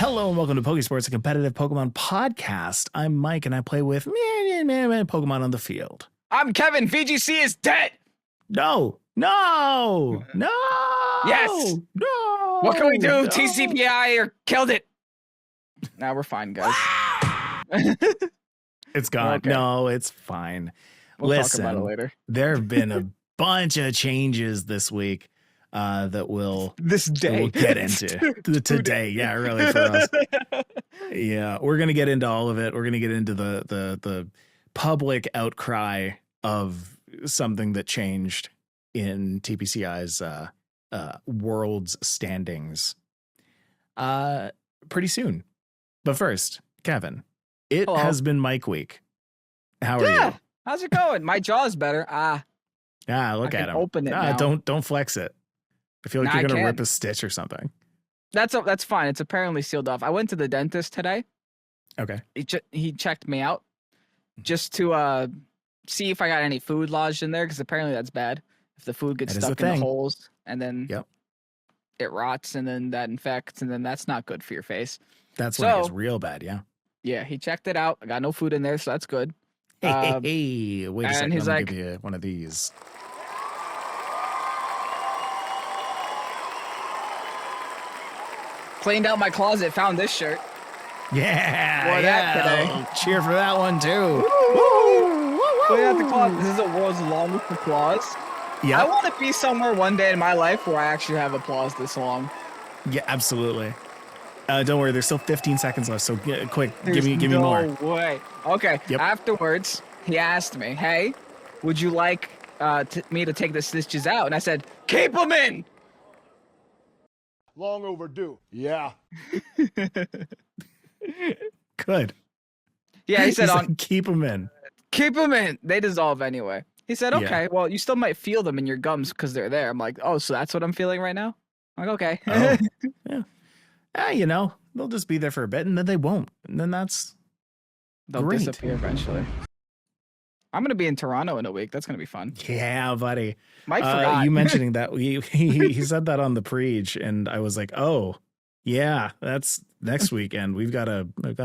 Hello and welcome to Pokésports, a competitive Pokemon podcast. I'm Mike and I play with Pokemon on the field. I'm Kevin. VGC is dead. No. Yes. No. What can we do? No. TCPI or killed it. Now we're fine, guys. It's gone. Okay. No, it's fine. We'll talk about it later. There have been a bunch of changes this week that we'll get into today. Yeah, really for us. Yeah, we're gonna get into all of it. We're gonna get into the public outcry of something that changed in TPCI's world's standings pretty soon. But first, Kevin, it Hello. has been Mike week. How are you? How's it going? My jaw's better. Look at him. Open it now. Don't flex it. I feel like Nah, you're I gonna can. rip a stitch or something. That's fine. It's apparently sealed off. I went to the dentist today. Okay. He checked me out just to see if I got any food lodged in there, because apparently that's bad. If the food gets That is stuck a in the thing. holes and then Yep. it rots and then that infects and then that's not good for your face. That's when it gets So- real bad. Yeah. Yeah, he checked it out. I got no food in there, so that's good. Hey, wait a and second. he's Let me like- give you one of these. Cleaned out my closet, found this shirt. Yeah. Wore that today. Cheer for that one too. Cleaned out the closet. This is the world's longest applause. I Yeah. want to be somewhere one day in my life where I actually have applause this long. Yeah. Absolutely. Don't worry. There's still 15 seconds left. So quick, There's give me more. No way. Okay. Yep. Afterwards, he asked me, "Hey, would you like me to take the stitches out?" And I said, "Keep them in." Long overdue. Yeah. Good. Yeah, he said, He's like, keep them in. "Keep them in. They dissolve anyway." He said, Yeah. "Okay, well, you still might feel them in your gums because they're there." I'm like, "Oh, so that's what I'm feeling right now?" I'm like, "Okay." Oh. Yeah. They'll just be there for a bit and then they won't. And then that's They'll Great. disappear eventually. I'm gonna be in Toronto in a week. That's gonna be fun. yeah, buddy. Mike forgot. You mentioning that he said that on the preach, and I was like, oh yeah, that's next weekend. I've got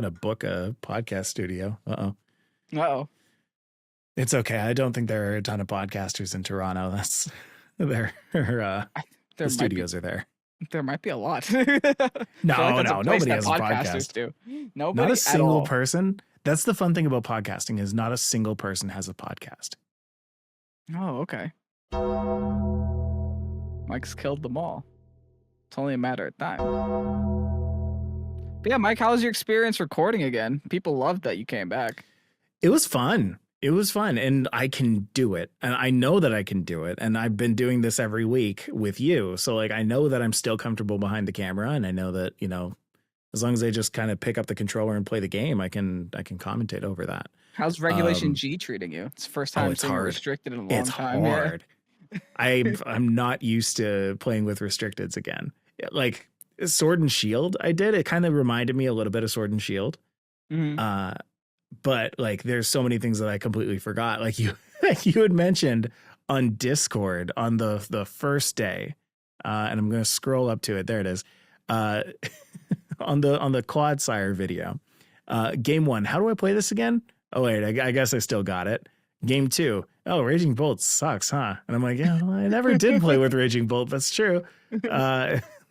to book a podcast studio. Uh-oh. It's okay. I don't think there are a ton of podcasters in Toronto. That's the studios are there. There might be a lot. No, That's a place nobody that has a podcasters podcast. do. Nobody Not a at single all. person. That's the fun thing about podcasting is not a single person has a podcast. Oh, okay. Mike's killed them all. It's only a matter of time. But yeah, Mike, how was your experience recording again? People loved that you came back. It was fun. And I can do it. And I know that I can do it. And I've been doing this every week with you. So like I know that I'm still comfortable behind the camera, and I know that, as long as I just kind of pick up the controller and play the game, I can commentate over that. How's Regulation G treating you? It's the first time it's seeing it hard. restricted in a long It's time. hard. I'm not used to playing with restricteds again. Like Sword and Shield, I did. It kind of reminded me a little bit of Sword and Shield. Yeah. Mhm. But like there's so many things that I completely forgot. Like you had mentioned on Discord on the first day, and I'm gonna scroll up to it. There it is. On the Quad Sire video. Game 1. How do I play this again? Oh wait, I guess I still got it. Game 2. Oh, Raging Bolt sucks, huh? And I'm like, yeah, well, I never did play with Raging Bolt. That's true.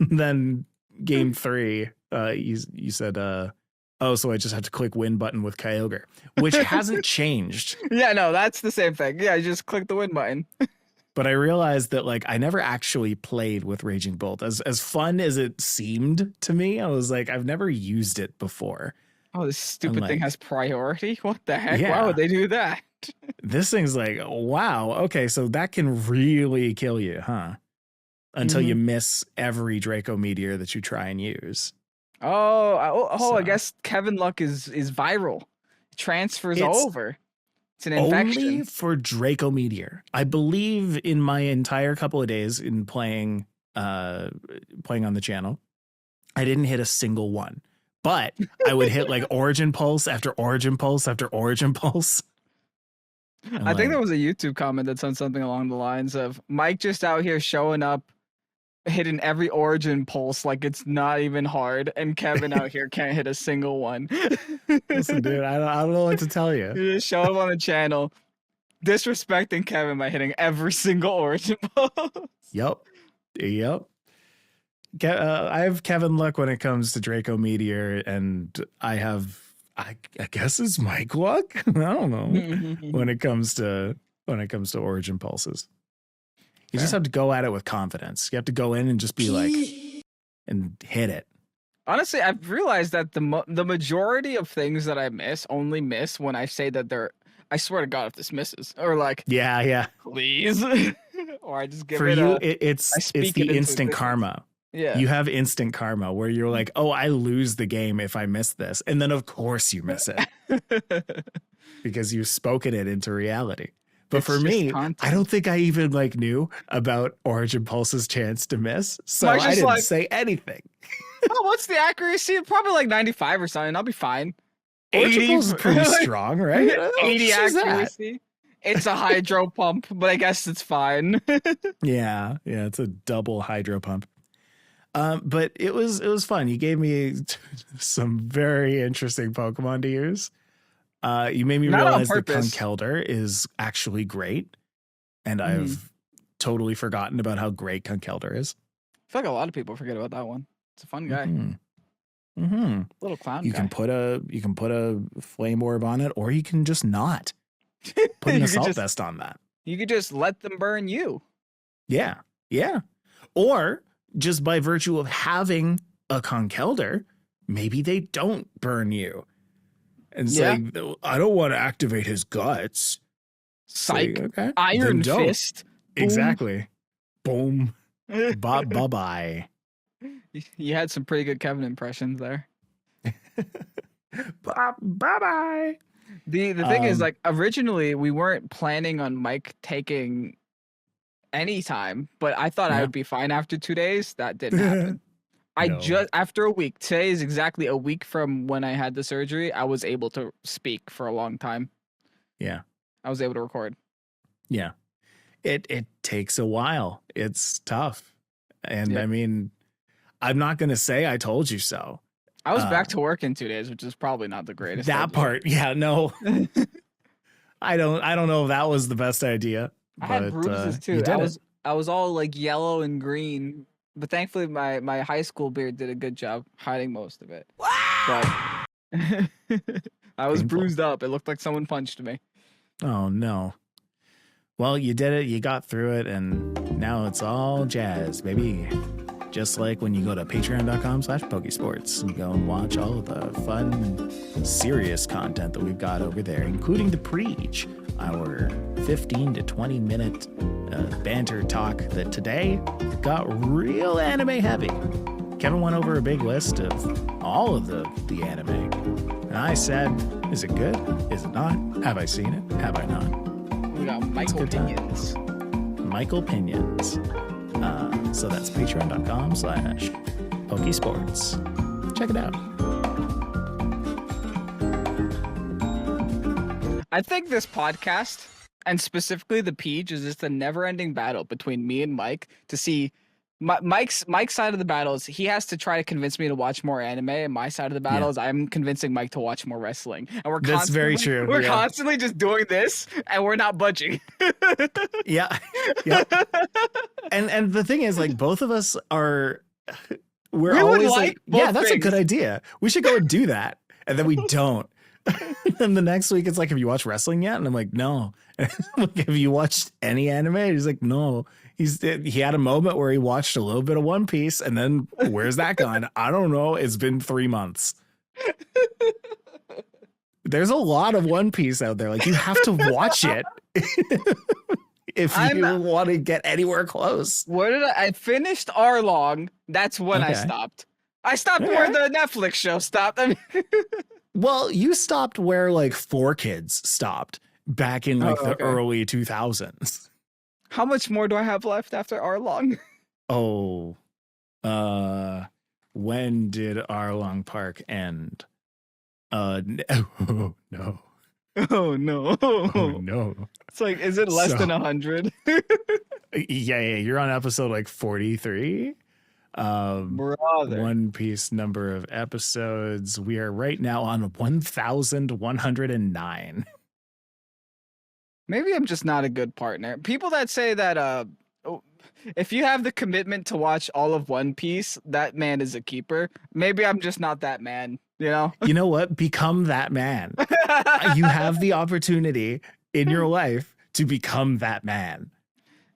Then Game 3, you said, oh, so I just have to click win button with Kyogre, which hasn't changed. Yeah, no, that's the same thing. Yeah, you just click the win button. But I realized that like I never actually played with Raging Bolt. As fun as it seemed to me, I was like, I've never used it before. Oh, this stupid thing like- has priority? What the heck? Yeah. Why would they do that? This thing's like, wow, okay, so that can really kill you, huh? Until you miss every Draco Meteor that you try and use. I So- guess Kevin Luck is viral. It transfers It's over. It's an infection. Only for Draco Meteor. I believe in my entire couple of days in playing on the channel, I didn't hit a single one. But I would hit like Origin Pulse after Origin Pulse after Origin Pulse. I think there was a YouTube comment that said something along the lines of Mike just out here showing up hitting every origin pulse like it's not even hard, and Kevin out here can't hit a single one. Listen, dude, I don't know what to tell you. You just show up on the channel, disrespecting Kevin by hitting every single origin pulse. Yep. I have Kevin luck when it comes to Draco Meteor, and I guess it's Mike luck. I don't know when it comes to origin pulses. You just have to go at it with confidence. You have to go in and just be like, and hit it. Honestly, I've realized that the majority of things that I only miss when I say that they're. I swear to God, if this misses, or like, yeah, please, or I just give for it. You, it's the instant karma. Yeah, you have instant karma where you're like, oh, I lose the game if I miss this, and then of course you miss it because you've spoken it into reality. But for me, content. I don't think I even knew about Origin Pulse's chance to miss, so I didn't say anything. Oh, what's the accuracy? Probably 95 or something. I'll be fine. 80 is pretty strong, right? 80 accuracy. It's a hydro pump, but I guess it's fine. Yeah, it's a double hydro pump. But it was fun. You gave me some very interesting Pokemon to use. You made me realize that Conkeldurr is actually great, and I've totally forgotten about how great Conkeldurr is. I feel like a lot of people forget about that one. It's a fun guy. Little clown. You guy. can put a flame orb on it, or you can just not put an assault vest on that. You could just let them burn you. Yeah. Or just by virtue of having a Conkeldurr, maybe they don't burn you. And say, I don't want to activate his guts. Psych. Okay. Iron Fist. Boom. Exactly. Boom. Bye-bye. You had some pretty good Kevin impressions there. Bye-bye. The thing is, originally we weren't planning on Mike taking any time, but I thought I would be fine after 2 days. That didn't happen. After a week, today is exactly a week from when I had the surgery, I was able to speak for a long time. Yeah. I was able to record. Yeah. It takes a while. It's tough. And I mean, I'm not going to say I told you so. I was back to work in 2 days, which is probably not the greatest. That part. Yeah, no. I don't know if that was the best idea. I had bruises too. I was all yellow and green. But thankfully, my high school beard did a good job hiding most of it. But I was bruised up. It looked like someone punched me. Oh, no. Well, you did it. You got through it. And now it's all jazz, baby. Just like when you go to patreon.com/Pokésports. You go and watch all of the fun, serious content that we've got over there, including the Preach, our 15 to 20 minute banter talk that today got real anime heavy. Kevin went over a big list of all of the anime. And I said, is it good? Is it not? Have I seen it? Have I not? We got Michael Pinions. Michael Pinions. So that's patreon.com/Pokésports. Check it out. I think this podcast, and specifically the Peach, is just a never-ending battle between me and Mike to see Mike's side of the battle is he has to try to convince me to watch more anime, and my side of the battle is I'm convincing Mike to watch more wrestling. And that's very true. We're constantly just doing this, and we're not budging. Yeah. And the thing is, both of us are. We're always that's a good idea. We should go and do that, and then we don't. And the next week it's have you watched wrestling yet? And I'm like, no. Have you watched any anime? He's like, no. He had a moment where he watched a little bit of One Piece, and then where's that gone? I don't know. It's been 3 months. There's a lot of One Piece out there. You have to watch it if you want to get anywhere close. I finished Arlong. That's when I stopped. I stopped where the Netflix show stopped. Well, you stopped where 4Kids stopped back in the early 2000s. How much more do I have left after Arlong? Oh, when did Arlong Park end? No. Oh no. Oh no. It's is it less than 100? Yeah, you're on episode 43. Brother. One Piece number of episodes. We are right now on 1,109. Maybe I'm just not a good partner. People that say that if you have the commitment to watch all of One Piece, that man is a keeper. Maybe I'm just not that man, you know? You know what? Become that man. You have the opportunity in your life to become that man.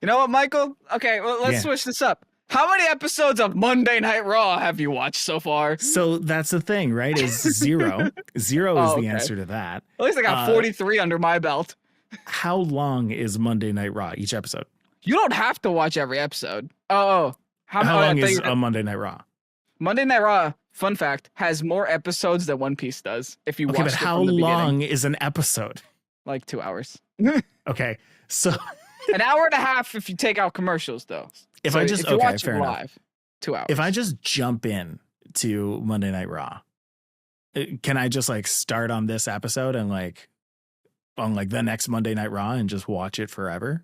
You know what, Michael? Okay, well, let's switch this up. How many episodes of Monday Night Raw have you watched so far? So that's the thing, right? Is zero. Zero is the answer to that. At least I got 43 under my belt. How long is Monday Night Raw, each episode? You don't have to watch every episode. How long is a Monday Night Raw? Monday Night Raw, fun fact, has more episodes than One Piece does. If you watch it how from the long beginning. is an episode? Like 2 hours. Okay, so an hour and a half if you take out commercials, though. If you watch it live, 2 hours. If I just jump in to Monday Night Raw, can I just like start on this episode and on the next Monday Night Raw and just watch it forever?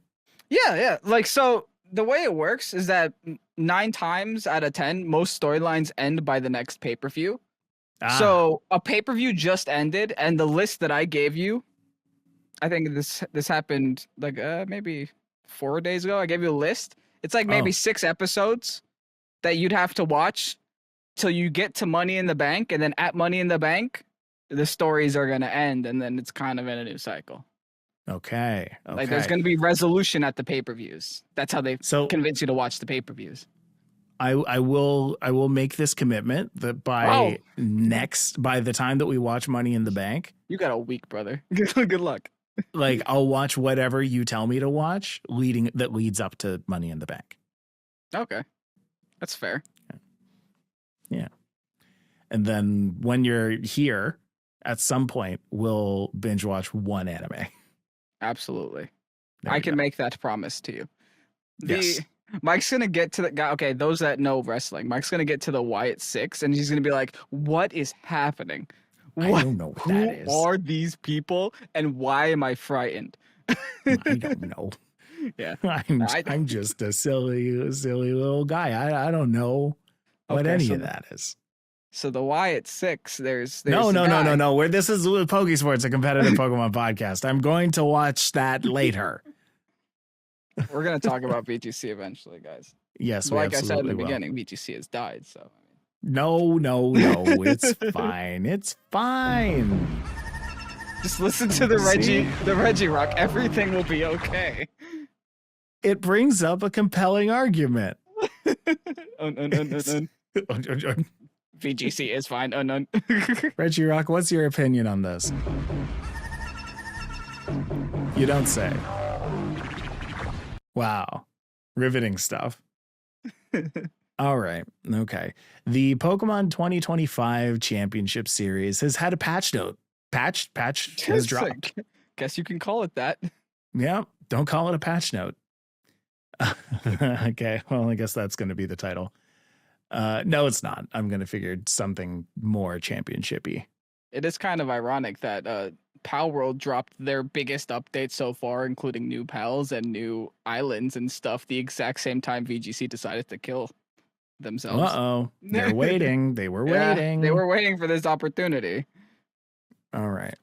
Yeah. Like, so the way it works is that 9 times out of 10, most storylines end by the next pay-per-view. So a pay-per-view just ended, and the list that I gave you, I think this happened like maybe 4 days ago. I gave you a list. It's like maybe 6 episodes that you'd have to watch till you get to Money in the Bank, and then at Money in the Bank, the stories are gonna end, and then it's kind of in a new cycle. Okay. Like there's gonna be resolution at the pay-per-views. That's how they convince you to watch the pay-per-views. I will make this commitment that by the time that we watch Money in the Bank, you got a week, brother. Good luck. Like I'll watch whatever you tell me to watch that leads up to Money in the Bank. Okay. That's fair. Yeah. And then when you're here, at some point, we'll binge watch one anime. Absolutely. I can make that promise to you. Yes. Mike's going to get to the guy. Okay, those that know wrestling, Mike's going to get to the Wyatt Six, and he's going to be like, what is happening? I don't know what that is. Who are these people, and why am I frightened? I don't know. Yeah. I'm just a silly little guy. I don't know what any of that is. So the Wyatt Six, there's no. Where this is Pokésports, a competitive Pokemon podcast. I'm going to watch that later. We're going to talk about VGC eventually, guys. Yes, but like I said in the beginning, VGC has died, so. No, it's fine. It's fine. Just listen to the Reggie Rock. Everything will be okay. It brings up a compelling argument. VGC is fine. Reggie Rock, what's your opinion on this? You don't say. Wow. Riveting stuff. All right. Okay. The Pokemon 2025 Championship Series has had a patch note. Patch has dropped. Guess you can call it that. Yeah. Don't call it a patch note. Okay. Well, I guess that's going to be the title. No, it's not. I'm going to figure something more championshipy. It is kind of ironic that Pal World dropped their biggest update so far, including new pals and new islands and stuff, the exact same time VGC decided to kill themselves. Uh-oh. They're waiting. They were waiting. They were waiting for this opportunity. All right.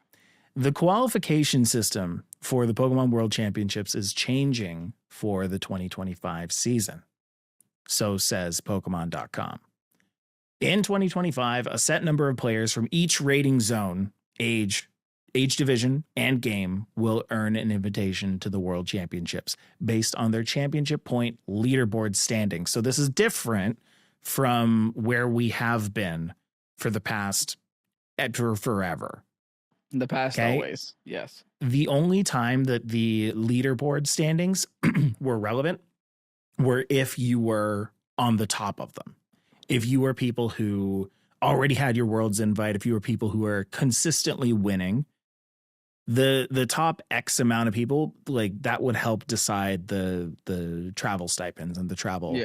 The qualification system for the Pokemon World Championships is changing for the 2025 season. So says Pokemon.com. In 2025, a set number of players from each rating zone, age division, and game will earn an invitation to the World Championships based on their championship point leaderboard standing. So this is different from where we have been for the past forever. In the past, always. Yes. The only time that the leaderboard standings were relevant were if you were on the top of them. If you were people who already had your Worlds invite, if you were people who were consistently winning, the top X amount of people, like that would help decide the travel stipends and the travel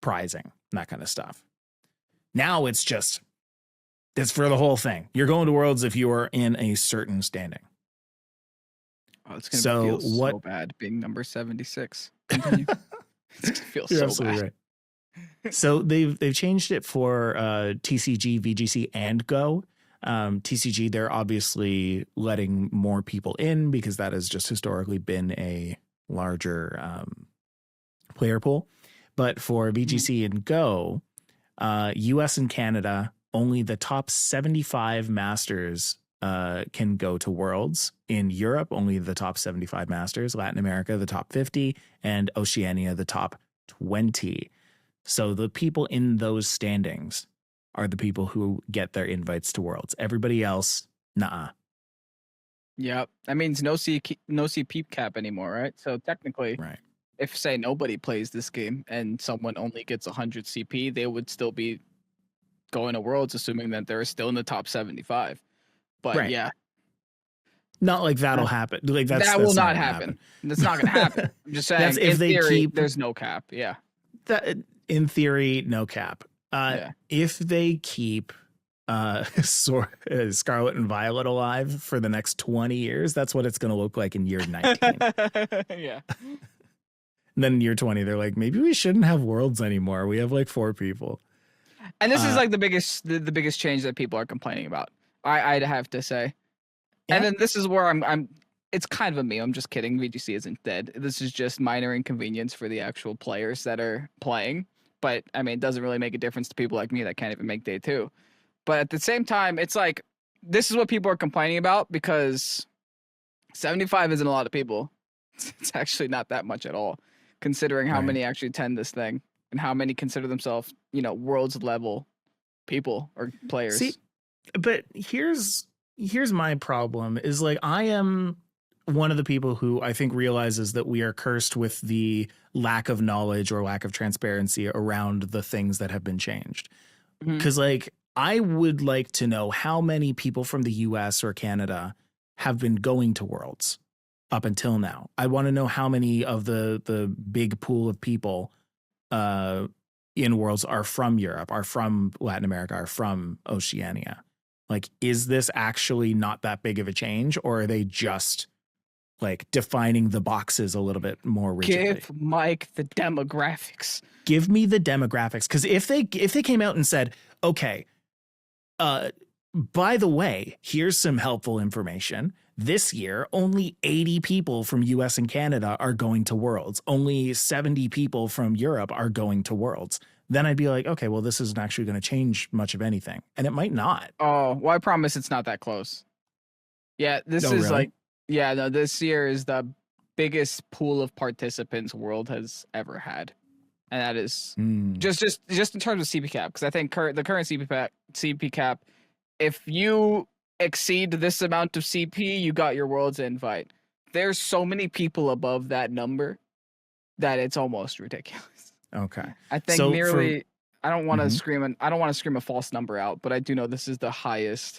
prizing, that kind of stuff. Now it's for the whole thing. You're going to Worlds if you are in a certain standing. Oh, it's going to feel so bad being number 76. It's going to feel so bad. Right. So they've changed it for TCG, VGC, and Go. TCG, they're obviously letting more people in because that has just historically been a larger player pool. But for VGC and Go, US and Canada, only the top 75 masters can go to Worlds. In Europe, only the top 75 masters. Latin America, the top 50, and Oceania, the top 20. So the people in those standings are the people who get their invites to Worlds. Everybody else, nah. Yep. That means no CP cap anymore, right? So technically, right. If say nobody plays this game and someone only gets 100 CP, they would still be going to Worlds, assuming that they're still in the top 75. But right. yeah. Not like that'll happen. Like that will not happen. That's not going to happen. I'm just saying, that's if in they theory, there's no cap. Yeah. That, in theory, no cap. If they keep Scarlet and Violet alive for the next 20 years, that's what it's going to look like in year 19. Yeah. And then in year 20, they're like, maybe we shouldn't have Worlds anymore. We have like 4 people. And this is like the biggest change that people are complaining about. I'd have to say. Yeah. And then this is where I'm it's kind of a meme. I'm just kidding. VGC isn't dead. This is just minor inconvenience for the actual players that are playing. But I mean, it doesn't really make a difference to people like me that can't even make day 2. But at the same time, it's like, this is what people are complaining about because 75 isn't a lot of people. It's actually not that much at all, considering how many actually attend this thing and how many consider themselves, Worlds level people or players. See, but here's my problem is like, I am one of the people who I think realizes that we are cursed with the lack of knowledge or lack of transparency around the things that have been changed. Because like, I would like to know how many people from the US or Canada have been going to Worlds up until now. I want to know how many of the big pool of people in Worlds are from Europe, are from Latin America, are from Oceania. Like, is this actually not that big of a change, or are they just like defining the boxes a little bit more rigidly? Give Mike the demographics. Give me the demographics. Because if they came out and said, okay, by the way, here's some helpful information. This year, only 80 people from US and Canada are going to Worlds. Only 70 people from Europe are going to Worlds. Then I'd be like, okay, well, this isn't actually going to change much of anything. And it might not. Oh, well, I promise it's not that close. Yeah, this is really? Like, yeah, no, this year is the biggest pool of participants World has ever had. And that is just in terms of CP cap, because I think the current CP cap, if you exceed this amount of CP, you got your World's invite. There's so many people above that number that it's almost ridiculous. Okay. I think I don't want to scream a false number out, but I do know this is the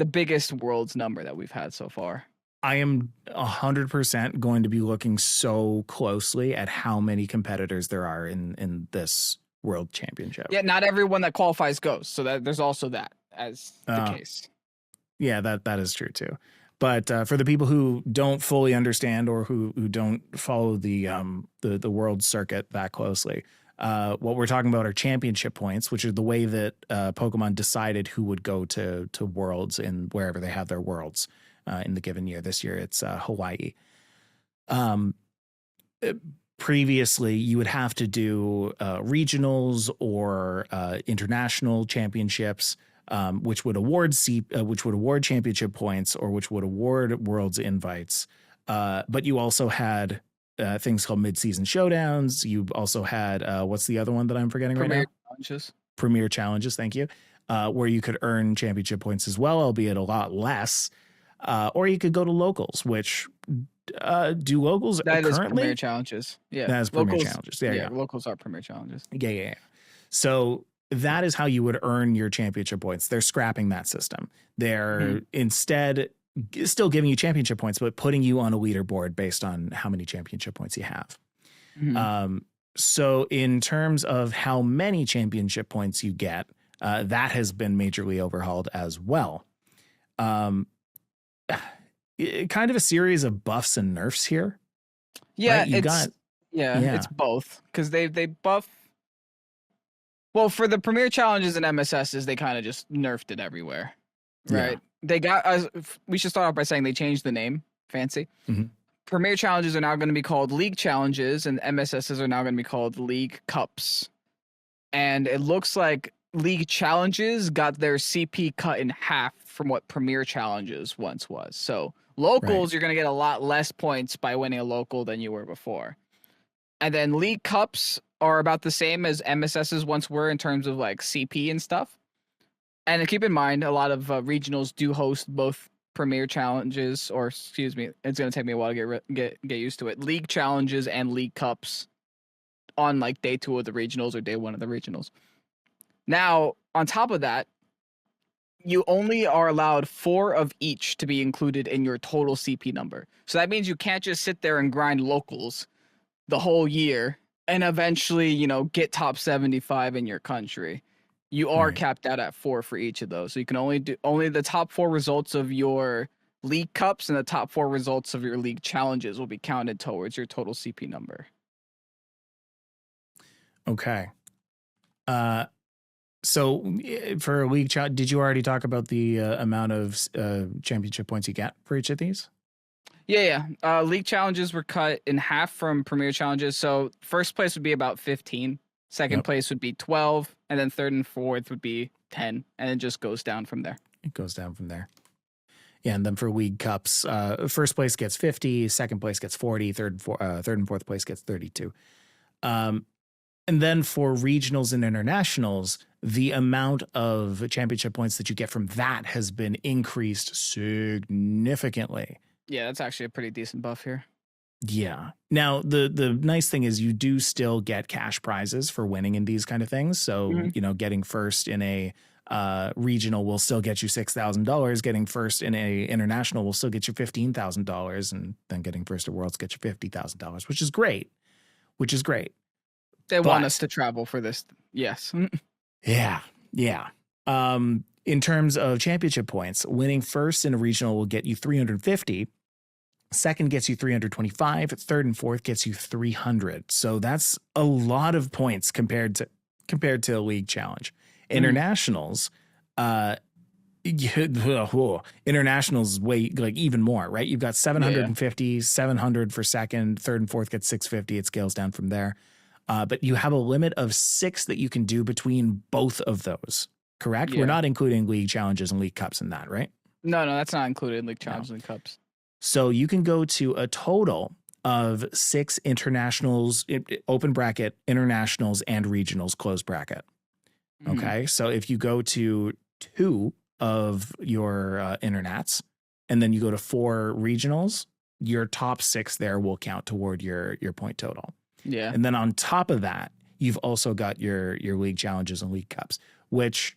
biggest World's number that we've had so far. I am 100% going to be looking so closely at how many competitors there are in this World Championship. Yeah, not everyone that qualifies goes, so that there's also that as the case. Yeah, that is true too. But for the people who don't fully understand or who don't follow the World circuit that closely, what we're talking about are championship points, which are the way that Pokemon decided who would go to Worlds in wherever they have their Worlds. In the given year. This year, it's Hawaii. Previously, you would have to do regionals or international championships, which would award championship points or which would award Worlds invites. But you also had things called mid-season showdowns. You also had what's the other one that I'm forgetting right now? Challenges. Premier challenges. Thank you. Where you could earn championship points as well, albeit a lot less. Or you could go to locals, which do locals that currently? Is premier challenges. Yeah, that is premier challenges. Yeah, locals are premier challenges. Yeah. So that is how you would earn your championship points. They're scrapping that system. They're instead still giving you championship points, but putting you on a leaderboard based on how many championship points you have. So in terms of how many championship points you get, that has been majorly overhauled as well. Kind of a series of buffs and nerfs here. Yeah, right? It's both because they buff Well, for the Premier Challenges and MSSs, they kind of just nerfed it everywhere, right? Yeah. They got us. We should start off by saying they changed the name. Fancy. Mm-hmm. Premier Challenges are now going to be called League Challenges, and MSSs are now going to be called League Cups. And it looks like League Challenges got their CP cut in half from what Premier Challenges once was. So locals, you're going to get a lot less points by winning a local than you were before. And then League Cups are about the same as MSSs once were in terms of like CP and stuff. And keep in mind, a lot of regionals do host both Premier Challenges, or excuse me, it's going to take me a while to get used to it. League Challenges and League Cups on like day 2 of the regionals or day 1 of the regionals. Now, on top of that, you only are allowed 4 of each to be included in your total CP number. So that means you can't just sit there and grind locals the whole year and eventually, you know, get top 75 in your country. You are capped out at 4 for each of those. So you can only do the top 4 results of your League Cups and the top 4 results of your League Challenges will be counted towards your total CP number. Okay. So for a League Challenge, did you already talk about the amount of championship points you get for each of these? Yeah. League Challenges were cut in half from Premier Challenges. So first place would be about 15. Second place would be 12, and then third and fourth would be 10, and it just goes down from there. It goes down from there. Yeah, and then for League Cups, first place gets 50, second place gets 40, third and fourth place gets 32. And then for regionals and internationals, the amount of championship points that you get from that has been increased significantly. Yeah, that's actually a pretty decent buff here. Yeah. Now, the nice thing is you do still get cash prizes for winning in these kind of things. So, you know, getting first in a regional will still get you $6,000. Getting first in a international will still get you $15,000. And then getting first at Worlds gets you $50,000, which is great. They want us to travel for this. Yes. Yeah. In terms of championship points, winning first in a regional will get you 350. Second gets you 325. Third and fourth gets you 300. So that's a lot of points compared to a League Challenge. Internationals, internationals way like even more, right? You've got 750, 700 for second. Third and fourth gets 650. It scales down from there. But you have a limit of 6 that you can do between both of those. Correct? Yeah. We're not including League Challenges and League Cups in that, right? No, that's not included in League Challenges and Cups. So you can go to a total of 6 internationals, open bracket, internationals, and regionals, close bracket. Okay. So if you go to 2 of your internats and then you go to 4 regionals, your top 6 there will count toward your point total. Yeah. And then on top of that, you've also got your League Challenges and League Cups, which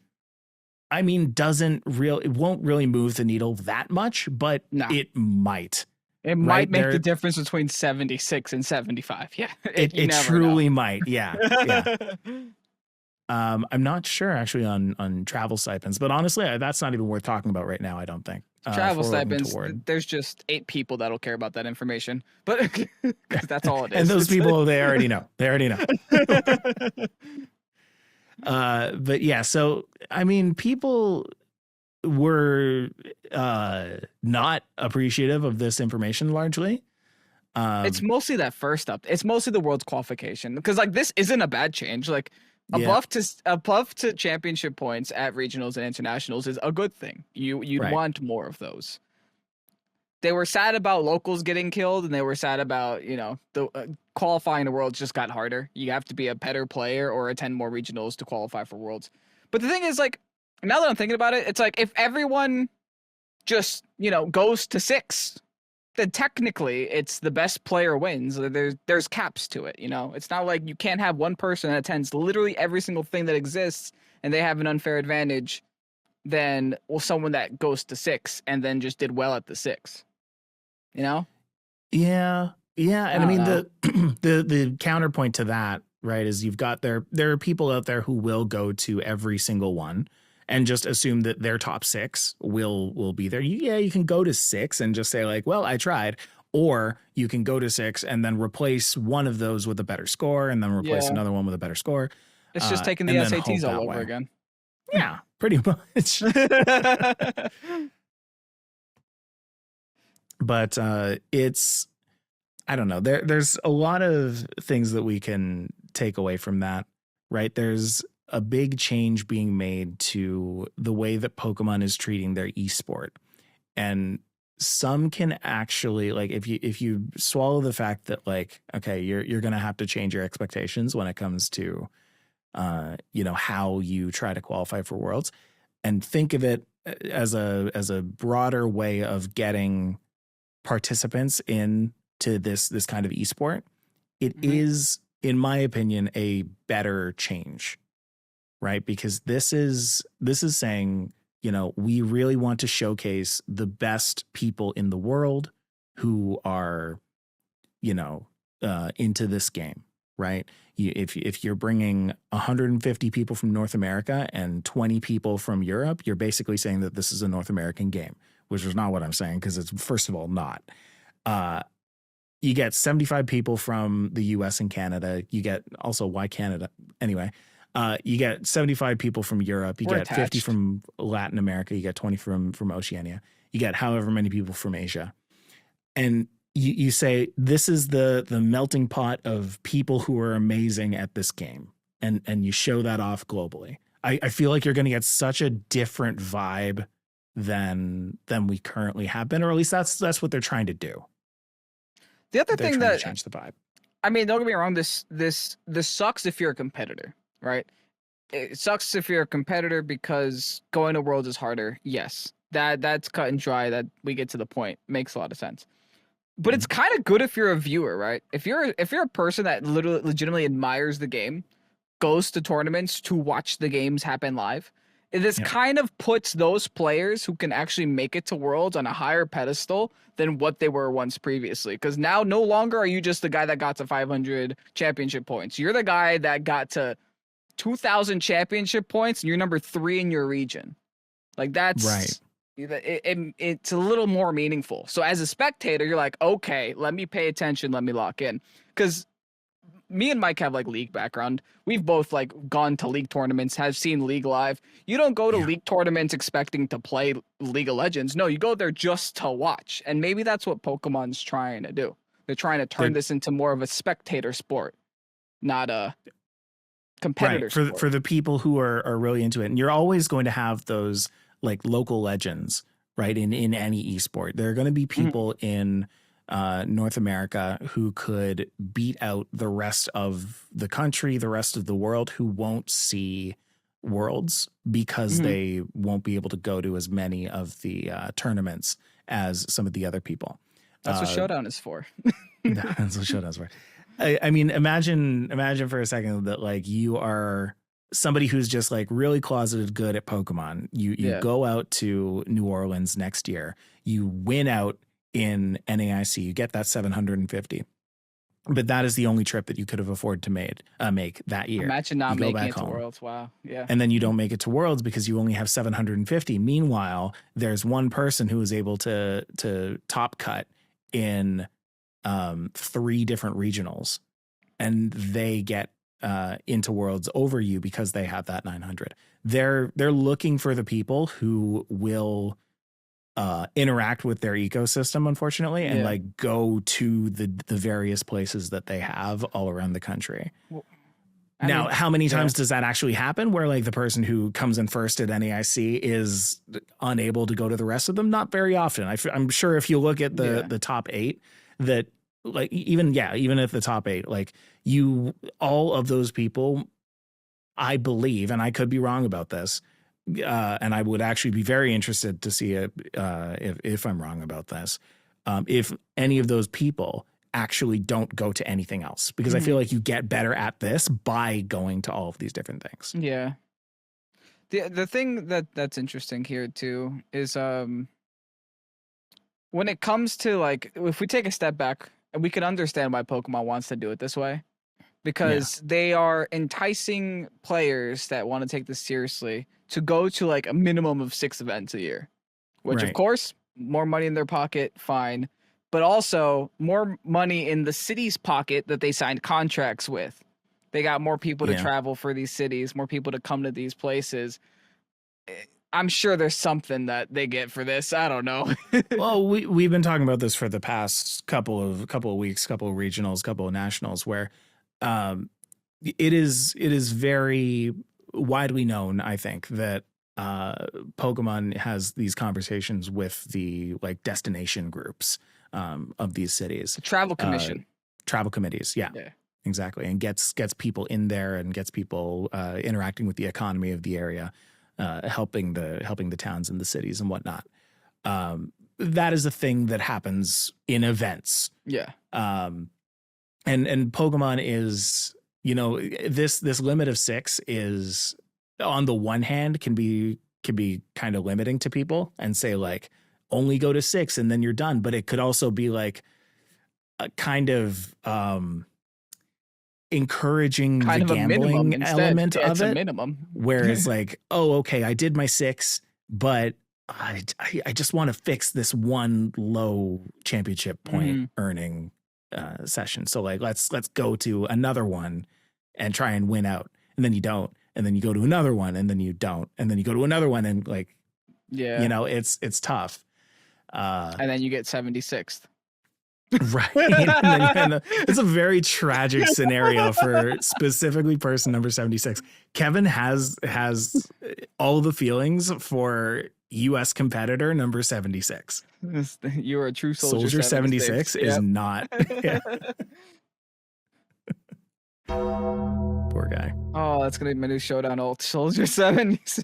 I mean, it won't really move the needle that much, but it might. It might make the difference between 76 and 75. Yeah. It truly might. Yeah. I'm not sure actually on travel stipends, but honestly, that's not even worth talking about right now, I don't think. Travel stipends, there's just 8 people that'll care about that information, but because that's all it is. And those people, they already know. But yeah, so I mean, people were not appreciative of this information largely. It's mostly that first up. It's mostly the World's qualification because like this isn't a bad change. Like a buff to championship points at regionals and internationals is a good thing. You'd want more of those. They were sad about locals getting killed, and they were sad about, you know, the qualifying the Worlds just got harder. You have to be a better player or attend more regionals to qualify for Worlds. But the thing is, like, now that I'm thinking about it, it's like if everyone just, you know, goes to 6, then technically it's the best player wins. There's caps to it, you know? It's not like you can't have one person that attends literally every single thing that exists and they have an unfair advantage than someone that goes to 6 and then just did well at the 6. You know? Yeah. And I mean, the counterpoint to that, right, is you've got there are people out there who will go to every single one and just assume that their top 6 will be there. You can go to 6 and just say like, well, I tried. Or you can go to 6 and then replace one of those with a better score and then replace another one with a better score. It's just taking the and then SATs hope all that over way. again. Yeah, pretty much. But it's, I don't know. There's a lot of things that we can take away from that, right? There's a big change being made to the way that Pokemon is treating their esport. And some can actually, like, if you swallow the fact that, like, okay, you're going to have to change your expectations when it comes to how you try to qualify for Worlds, and think of it as a broader way of getting participants into this kind of esport. It is, in my opinion, a better change, right? Because this is saying, we really want to showcase the best people in the world who are, into this game, right? If you're bringing 150 people from North America and 20 people from Europe, you're basically saying that this is a North American game, which is not what I'm saying, because it's, first of all, not. You get 75 people from the US and Canada. You get, also, why Canada? Anyway, you get 75 people from Europe. You get 50 from Latin America. You get 20 from Oceania. You get however many people from Asia. And you say, this is the melting pot of people who are amazing at this game. And you show that off globally. I feel like you're going to get such a different vibe than we currently have been, or at least that's what they're trying to do. The other thing that change the vibe. I mean, don't get me wrong. This sucks if you're a competitor, right? It sucks if you're a competitor because going to Worlds is harder. Yes, that's cut and dry. That we get to the point. Makes a lot of sense. But it's kind of good if you're a viewer, right? If you're a person that legitimately admires the game, goes to tournaments to watch the games happen live, this kind of puts those players who can actually make it to Worlds on a higher pedestal than what they were once previously. Because now no longer are you just the guy that got to 500 championship points. You're the guy that got to 2,000 championship points and you're number 3 in your region. Like, that's right. It's a little more meaningful. So as a spectator, you're like, okay, let me pay attention. Let me lock in. Because me and Mike have like league background. We've both like gone to league tournaments, have seen league live. You don't go to league tournaments expecting to play League of Legends. No, you go there just to watch. And maybe that's what Pokemon's trying to do. They're trying to turn this into more of a spectator sport, not a competitor sport. For the people who are really into it. And you're always going to have those like local legends, right? In any esport, there are going to be people in North America who could beat out the rest of the country, the rest of the world, who won't see Worlds because they won't be able to go to as many of the tournaments as some of the other people. That's what Showdown is for. That's what Showdown's for. I mean, imagine for a second that like you are somebody who's just like really closeted good at Pokemon. You go out to New Orleans next year, you win out in NAIC, you get that 750. But that is the only trip that you could have afforded to make that year. Imagine not making it to Worlds. Wow. Yeah. And then you don't make it to Worlds because you only have 750. Meanwhile, there's one person who is able to top cut in 3 different regionals, and they get into Worlds over you because they have that 900. They're looking for the people who will interact with their ecosystem, unfortunately, and like go to the various places that they have all around the country. Well, now, how many times does that actually happen where like the person who comes in first at NAIC is unable to go to the rest of them? Not very often. I'm sure if you look at the top 8, that like even at the top 8, like all of those people, I believe, and I could be wrong about this, and I would actually be very interested to see it if I'm wrong about this, if any of those people actually don't go to anything else, because I feel like you get better at this by going to all of these different things. Yeah. The thing that's interesting here too is when it comes to like, if we take a step back, and we can understand why Pokemon wants to do it this way, because they are enticing players that want to take this seriously to go to like a minimum of 6 events a year, which of course, more money in their pocket, fine, but also more money in the city's pocket that they signed contracts with. They got more people to Yeah. travel for these cities, more people to come to these places. I'm sure there's something that they get for this. I don't know. Well, we've been talking about this for the past couple of weeks, couple of regionals, couple of nationals, where it is very widely known, I think, that Pokemon has these conversations with the like destination groups of these cities. The travel commission. Travel committees, yeah. Exactly. And gets people in there and gets people interacting with the economy of the area. Helping the towns and the cities and whatnot. That is a thing that happens in events. Yeah. And Pokemon is, this limit of 6 is, on the one hand, can be kind of limiting to people and say like only go to 6 and then you're done. But it could also be like a kind of encouraging kind the gambling element of it, where it's like, oh, okay, I did my 6, but I just want to fix this one low championship point earning session. So like, let's go to another one and try and win out, and then you don't, and then you go to another one, and then you don't, and then you go to another one, and like, it's tough. And then you get 76th. Right. It's a very tragic scenario for specifically person number 76. Kevin has all the feelings for U.S. competitor number 76. You're a true soldier. Soldier 76 is not. Yeah. Poor guy. Oh, that's going to be my new showdown ult. Soldier 76.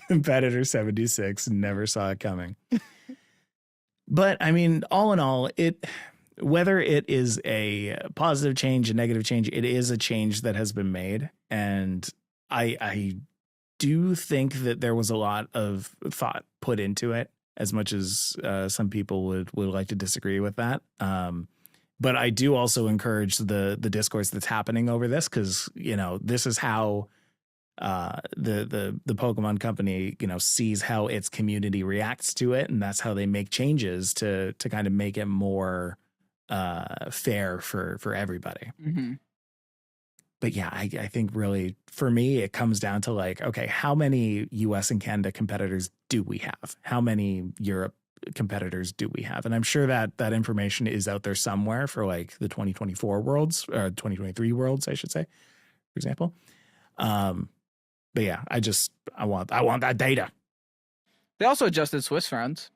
Competitor 76 never saw it coming. But I mean, all in all, whether it is a positive change, a negative change, it is a change that has been made. And I do think that there was a lot of thought put into it, as much as some people would like to disagree with that. But I do also encourage the discourse that's happening over this, because, this is how the Pokemon company, sees how its community reacts to it. And that's how they make changes to kind of make it more fair for everybody. Mm-hmm. But yeah, I think really for me, it comes down to like, okay, how many US and Canada competitors do we have? How many Europe competitors do we have? And I'm sure that information is out there somewhere for like the 2024 worlds, or 2023 worlds, I should say, for example. But yeah, I want that data. They also adjusted Swiss rounds.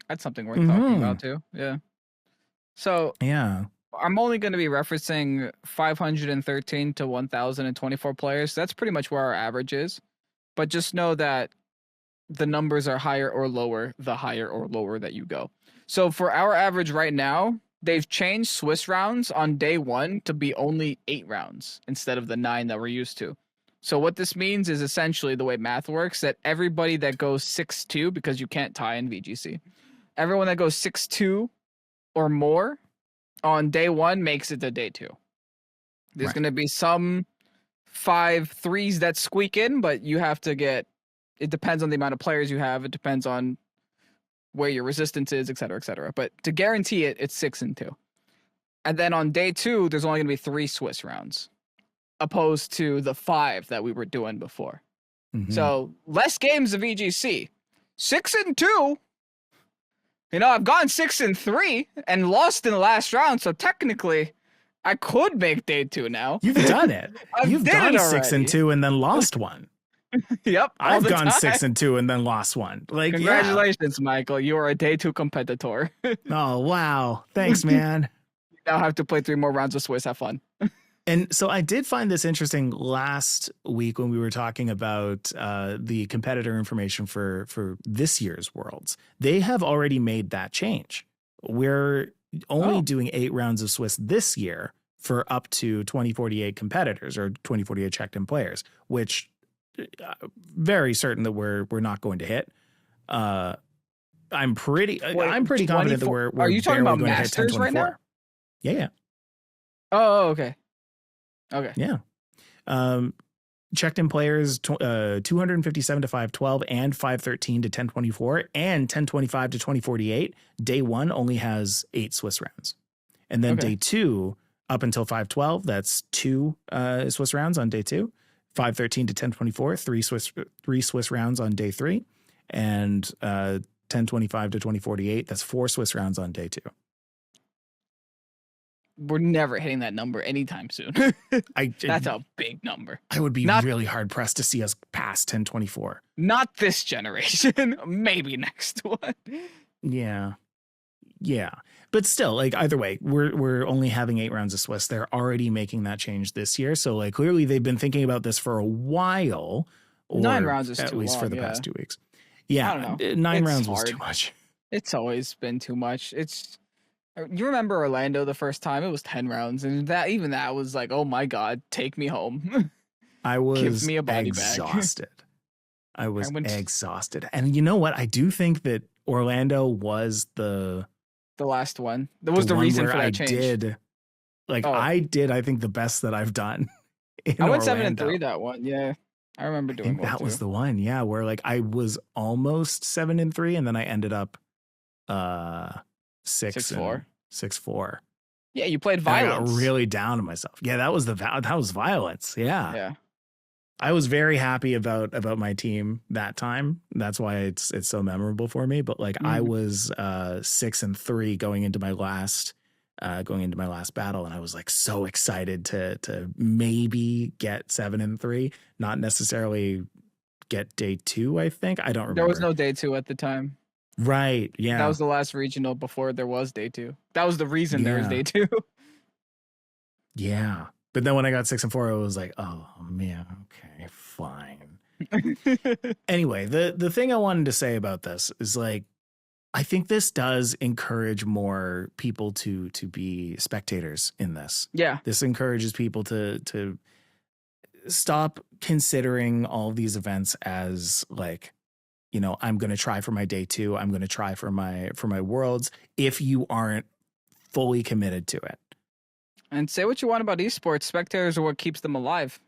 That's something worth talking about too. Yeah. So yeah, I'm only going to be referencing 513 to 1,024 players. That's pretty much where our average is. But just know that the numbers are higher or lower, the higher or lower that you go. So for our average right now, they've changed Swiss rounds on day 1 to be only 8 rounds instead of the 9 that we're used to. So what this means is essentially the way math works, that everybody that goes 6-2, because you can't tie in VGC, everyone that goes 6-2 or more on day 1 makes it to day 2. There's going to be some 5-3s that squeak in, but you have to get, it depends on the amount of players you have. It depends on where your resistance is, et cetera, et cetera. But to guarantee it, it's 6-2. And then on day 2, there's only going to be 3 Swiss rounds, opposed to the 5 that we were doing before. Mm-hmm. So less games of VGC. 6-2. I've gone 6-3 and lost in the last round. So technically, I could make day 2 now. You've done it. You've gone 6-2 and then lost one. Yep. I've gone 6-2 and then lost one. Like, congratulations, Michael. You are a day 2 competitor. Oh, wow. Thanks, man. You now have to play 3 more rounds of Swiss. Have fun. And so I did find this interesting last week when we were talking about the competitor information for this year's Worlds. They have already made that change. We're only doing 8 rounds of Swiss this year for up to 2048 competitors, or 2048 checked-in players, which very certain that we're not going to hit. I'm pretty confident that we're are you talking about Masters right now? Yeah. Oh, okay. Okay. Yeah. Checked in players 257 to 512 and 513 to 1024 and 1025 to 2048. Day 1 only has 8 Swiss rounds. And then Okay. day 2 up until 512, that's 2 Swiss rounds on day 2. 513 to 1024, 3 Swiss rounds on day 3. And 1025 to 2048, that's 4 Swiss rounds on day 2. We're never hitting that number anytime soon. That's a big number. I would be really hard pressed to see us past 1024. Not this generation. Maybe next one. Yeah. But still, like, either way, we're only having 8 rounds of Swiss. They're already making that change this year. So, like, clearly they've been thinking about this for a while. Or 9 rounds is at too least long, for the past 2 weeks. Yeah. I don't know. 9 It's rounds was hard. too much. It's always been too much. You remember Orlando the first time? It was 10 rounds, and that was like, oh my god, take me home. I was Give me a body exhausted. I was went- exhausted. And you know what? I do think that Orlando was the last one. That was the reason for that change. I think the best that I've done. I went 7-3 that one. Yeah. I remember doing I think that was the one. Yeah. Where like I was almost 7-3 and then I ended up 6-4. 6-4. Yeah. You played violence. I got really down to myself. Yeah. That was violence. Yeah. Yeah. I was very happy about my team that time. That's why it's so memorable for me. But like I was 6-3 going into my last battle, and I was like so excited to maybe get 7-3, not necessarily get day 2. I think I don't remember. There was no day 2 at the time. Right? Yeah, that was the last regional before there was day 2. That was the reason there was day 2. Yeah. But then when I got 6-4, I was like, oh man, okay, fine. Anyway, the thing I wanted to say about this is like, I think this does encourage more people to be spectators in this. Yeah. This encourages people to stop considering all these events as like, you know, I'm going to try for my day 2. I'm going to try for my worlds if you aren't fully committed to it. And say what you want about esports, spectators are what keeps them alive.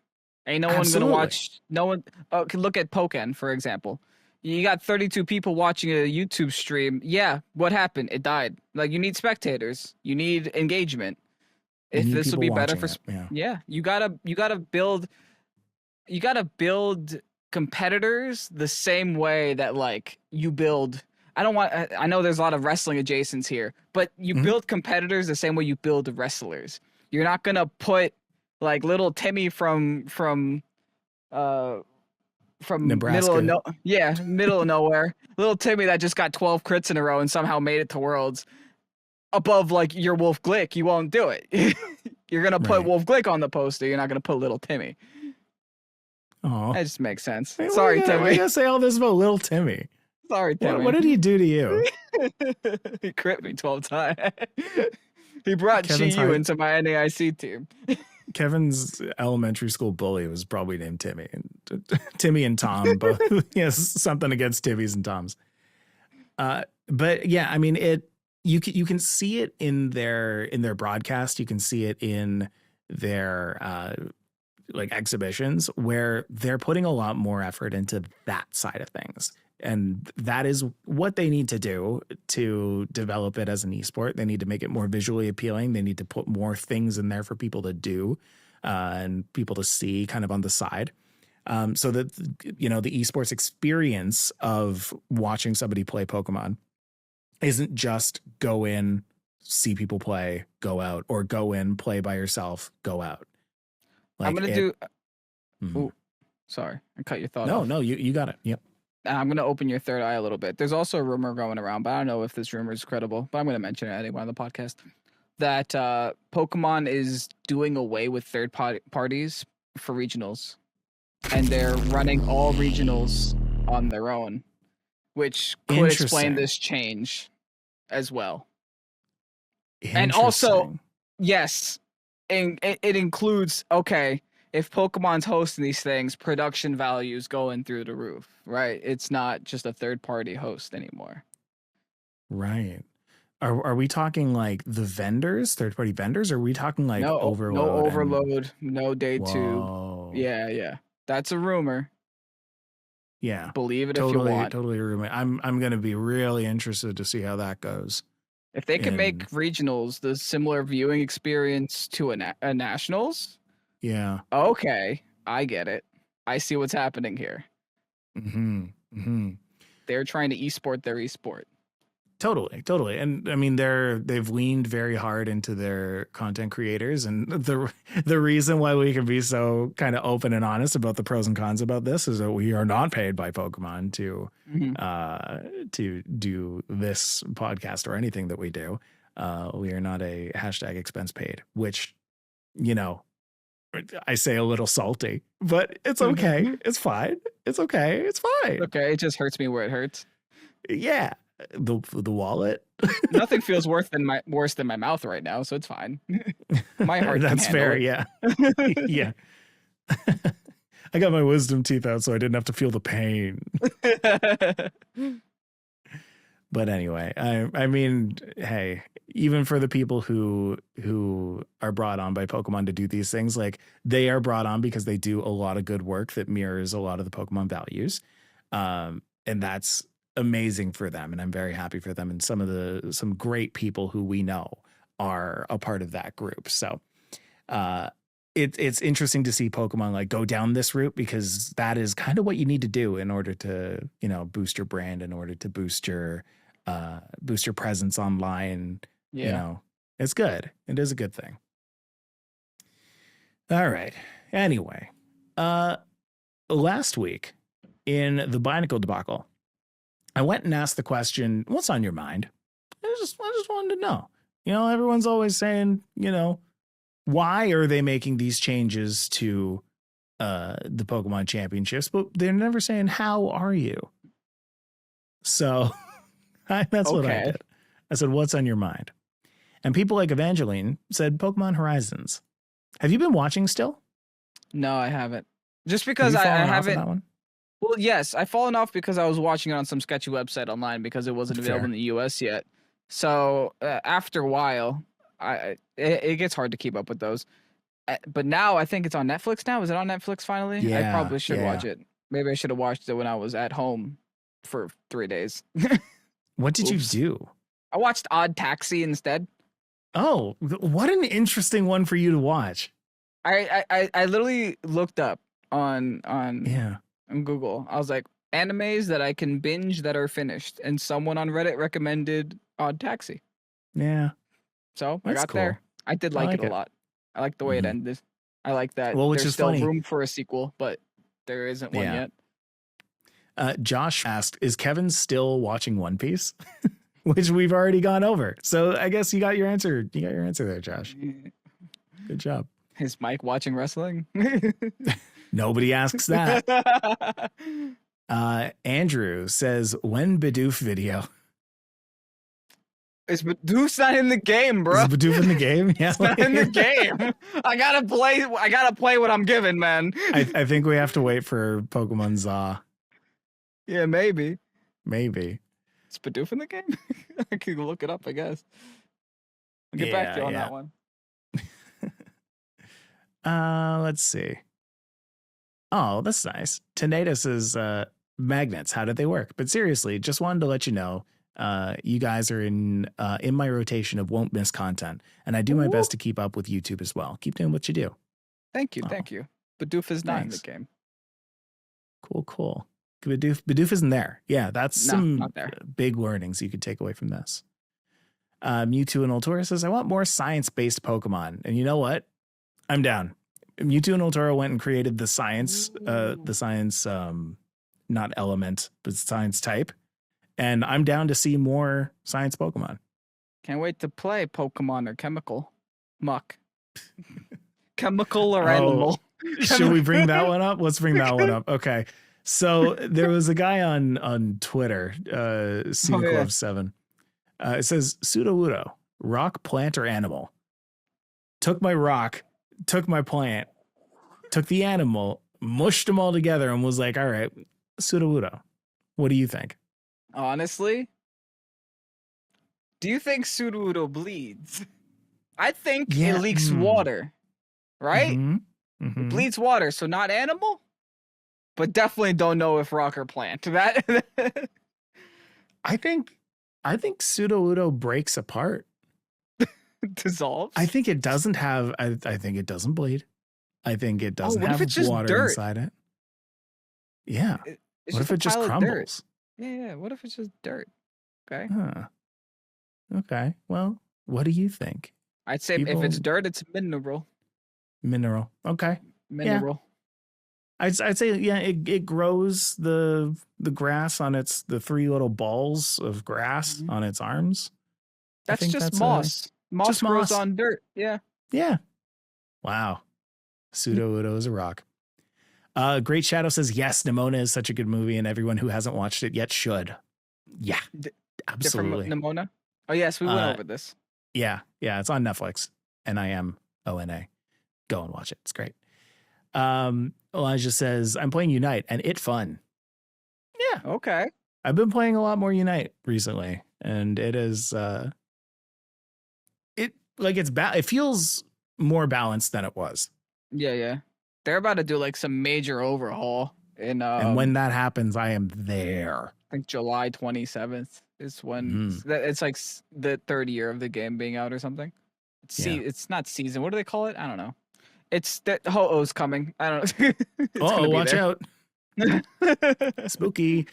Ain't no Absolutely. one gonna watch. No one. Look at Pokken, for example. You got 32 people watching a YouTube stream. Yeah, what happened? It died. Like, you need spectators. You need engagement. If this will be better for, you gotta build competitors the same way that like you build. I know there's a lot of wrestling adjacents here, but you build competitors the same way you build wrestlers. You're not gonna put like little Timmy from Nebraska. middle of nowhere. Little Timmy that just got 12 crits in a row and somehow made it to Worlds above like your Wolf Glick. You won't do it. You're gonna put Wolf Glick on the poster. You're not gonna put little Timmy. Oh, that just makes sense. Hey, sorry, Timmy. Why you gotta say all this about little Timmy? Sorry, Timmy. What did he do to you? He crit me 12 times. He brought GU into my NAIC team. Kevin's elementary school bully was probably named Timmy. And Timmy and Tom both. Yes, something against Timmys and Toms. But yeah, I mean, you can see it in their broadcast. You can see it in their like exhibitions where they're putting a lot more effort into that side of things. And that is what they need to do to develop it as an esport. They need to make it more visually appealing. They need to put more things in there for people to do and people to see kind of on the side. So that, you know, the esports experience of watching somebody play Pokemon isn't just go in, see people play, go out, or go in, play by yourself, go out. Like I'm going to do... sorry. I cut your thought off. No, you got it. Yep. I'm going to open your third eye a little bit. There's also a rumor going around, but I don't know if this rumor is credible, but I'm going to mention it anyway on the podcast, that Pokemon is doing away with third parties for regionals, and they're running all regionals on their own, which could explain this change as well. And also, yes, and it includes, okay, if Pokemon's hosting these things, production values going through the roof, right? It's not just a third-party host anymore. Right. Are we talking like the vendors, third-party vendors? Or are we talking like Overload? No Overload, no Day 2. Yeah. That's a rumor. Yeah. Believe it if you want. Totally a rumor. I'm going to be really interested to see how that goes. If they can make regionals the similar viewing experience to a nationals, yeah, okay, I get it. I see what's happening here. They're trying to esport their esport. Totally. And I mean, they've leaned very hard into their content creators, and the reason why we can be so kind of open and honest about the pros and cons about this is that we are not paid by Pokemon to do this podcast or anything that we do. We are not a #expense paid, which, you know, I say a little salty, but it's okay. It's fine. It's okay. It's fine. Okay, it just hurts me where it hurts. Yeah. The wallet. Nothing feels worse than my mouth right now, so it's fine. My heart. That's fair. It. Yeah. Yeah. I got my wisdom teeth out, so I didn't have to feel the pain. But anyway, I mean, hey, even for the people who are brought on by Pokemon to do these things, like, they are brought on because they do a lot of good work that mirrors a lot of the Pokemon values, and that's amazing for them, and I'm very happy for them. And some great people who we know are a part of that group. So it's interesting to see Pokemon like go down this route, because that is kind of what you need to do in order to, you know, boost your brand, in order to boost your presence online. Yeah. You know, it's good. It is a good thing. All right. Anyway, last week in the Binacle debacle, I went and asked the question, what's on your mind? I just wanted to know. You know, everyone's always saying, you know, why are they making these changes to the Pokemon championships? But they're never saying, how are you? So that's what I did. I said, what's on your mind? And people like Evangeline said Pokemon Horizons. Have you been watching still? No, I haven't. Just because I haven't. That one? Well, yes, I've fallen off because I was watching it on some sketchy website online because it wasn't available in the US yet. So after a while, it gets hard to keep up with those. But now I think it's on Netflix now. Is it on Netflix finally? Yeah, I probably should watch it. Maybe I should have watched it when I was at home for 3 days. What did you do? I watched Odd Taxi instead. Oh, what an interesting one for you to watch. I literally looked up on Google. I was like, animes that I can binge that are finished, and someone on Reddit recommended Odd Taxi. Yeah. So I got there. I did like it a lot. I like the way it ended. I like that there's still room for a sequel, but there isn't one yet. Josh asked, is Kevin still watching One Piece? Which we've already gone over. So I guess you got your answer. You got your answer there, Josh. Good job. Is Mike watching wrestling? Nobody asks that. Andrew says, when Bidoof video? Is Bidoof's not in the game, bro? Is Bidoof in the game? Yeah, it's not in the game. I gotta play what I'm given, man. I think we have to wait for Pokemon Za. Yeah, maybe. Is Bidoof in the game? I can look it up, I guess. I'll get back to you on that one. Let's see. Oh, that's nice. Tinnitus is magnets. How did they work? But seriously, just wanted to let you know, you guys are in my rotation of won't miss content, and I do my best to keep up with YouTube as well. Keep doing what you do. Thank you. Bidoof is not in the game. Cool. Bidoof isn't there. Yeah, that's some big learnings you could take away from this. Mewtwo and Ultura says, I want more science-based Pokemon. And you know what? I'm down. Mewtwo and Ultura went and created the science, not element, but science type. And I'm down to see more science Pokemon. Can't wait to play Pokemon or Chemical. Muck. Chemical or animal. Should we bring that one up? Let's bring that one up. Okay. So there was a guy on Twitter, Club7. It says, Sudowoodo, rock, plant, or animal. Took my rock, took my plant, took the animal, mushed them all together, and was like, all right, Sudowoodo. What do you think? Honestly, do you think Sudowoodo bleeds? I think it leaks water, right? It bleeds water, so not animal? But definitely don't know if rock or plant. That I think I think Pseudo-Udo breaks apart. Dissolves? I think it doesn't have, I think it doesn't bleed. I think it doesn't what if have it's just water dirt? inside it. Yeah. It's what if it just crumbles? Yeah. What if it's just dirt? Okay. Huh. Okay. Well, what do you think? I'd say if it's dirt, it's mineral. Mineral. Okay. Mineral. Yeah. I'd say, yeah, it grows the grass on the 3 little balls of grass on its arms. That's just moss. Moss grows on dirt. Yeah. Yeah. Wow. Pseudo-Udo is a rock. Great Shadow says, yes, Nimona is such a good movie and everyone who hasn't watched it yet should. Yeah, absolutely. Different Nimona? Oh, yes, we went over this. Yeah, it's on Netflix. NIMONA. Go and watch it. It's great. Elijah says, I'm playing Unite and it's fun. Yeah. Okay. I've been playing a lot more Unite recently and it is, it feels more balanced than it was. Yeah. They're about to do like some major overhaul in and when that happens, I am there. I think July 27th is when it's like the 3rd year of the game being out or something. It's not season. What do they call it? I don't know. It's the Ho-Oh's coming. I don't know. Oh, watch out. Spooky.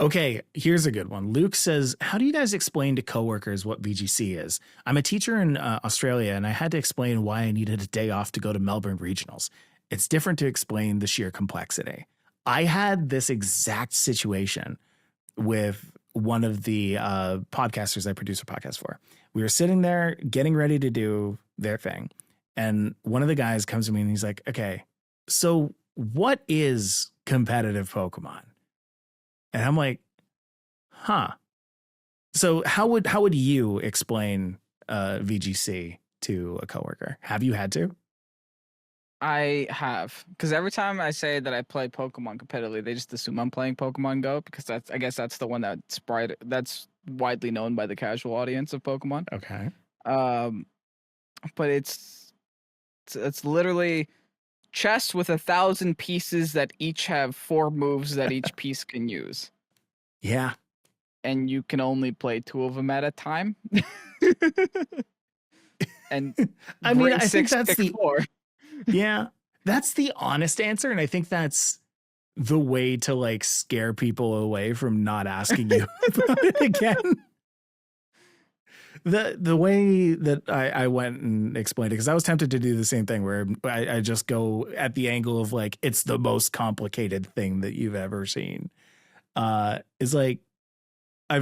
Okay, here's a good one. Luke says, how do you guys explain to coworkers what VGC is? I'm a teacher in Australia, and I had to explain why I needed a day off to go to Melbourne Regionals. It's different to explain the sheer complexity. I had this exact situation with one of the podcasters I produce a podcast for. We were sitting there getting ready to do their thing. And one of the guys comes to me and he's like, okay, so what is competitive Pokemon? And I'm like, huh. So how would you explain VGC to a coworker? Have you had to? I have, because every time I say that I play Pokemon competitively, they just assume I'm playing Pokemon Go because I guess that's the one that's that's widely known by the casual audience of Pokemon. Okay. But it's literally chess with 1,000 pieces that each have 4 moves that each piece can use. Yeah. And you can only play 2 of them at a time. And I mean, I think that's the 4. Yeah, that's the honest answer. And I think that's the way to like scare people away from not asking you about it again. The way that I went and explained it, because I was tempted to do the same thing where I just go at the angle of like, it's the most complicated thing that you've ever seen. Is like,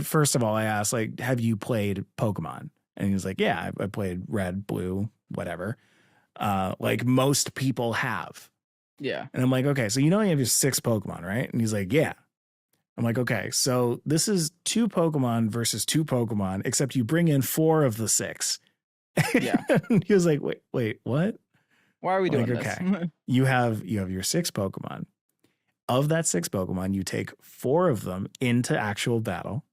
first of all, I asked, like, have you played Pokemon? And he was like, yeah, I played red, blue, whatever. Like most people have. Yeah. And I'm like, okay, so you know you have your 6 Pokemon, right? And he's like, yeah. I'm like, okay, so this is 2 Pokemon versus 2 Pokemon, except you bring in 4 of the 6. Yeah. And he was like, wait, what? Why are we doing this? Okay. you have your 6 Pokemon. Of that 6 Pokemon, you take 4 of them into actual battle.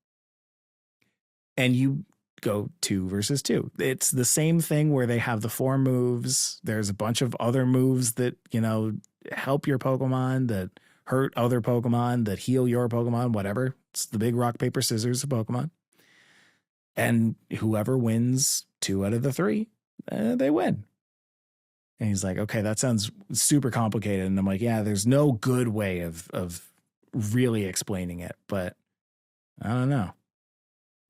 And you go 2 versus 2. It's the same thing where they have the 4 moves. There's a bunch of other moves that, help your Pokemon, that hurt other Pokemon, that heal your Pokemon, whatever. It's the big rock, paper, scissors of Pokemon. And whoever wins 2 out of the 3, they win. And he's like, okay, that sounds super complicated. And I'm like, yeah, there's no good way of really explaining it, but I don't know.